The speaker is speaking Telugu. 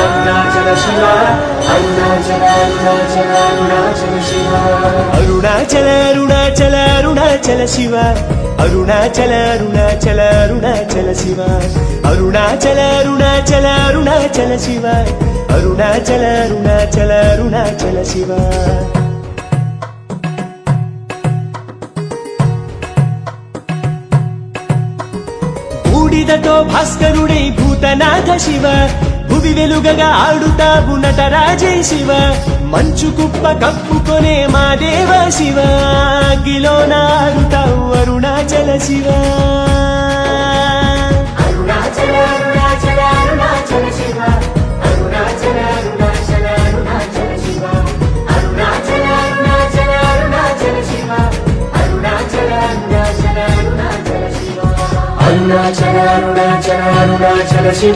అరుణాచల శివ అరుణాచల అరుణాచల అరుణాచల శివ అరుణాచల అరుణాచల అరుణాచల శివ అరుణాచల అరుణాచల అరుణాచల శివ అరుణాచల అరుణాచల అరుణాచల శివ అరుణాచల అరుణాచల అరుణాచల శివ బూడిదతో భాస్కరుడై భూతనాథ శివ భువి వెలుగగా ఆడుతావు నటరాజే శివ మంచు కుప్ప కప్పుకొనే మా దేవ శివ అగ్గిలో నాడుతావు అరుణాచల శివ అరుణాచల అరుణాచల అరుణాచల శివ అరుణాచల అరుణాచల అరుణాచల శివ అరుణాచల అరుణాచల అరుణాచల శివ అరుణాచల అరుణాచల అరుణాచల శివ అరుణాచల అరుణాచల అరుణాచల శివ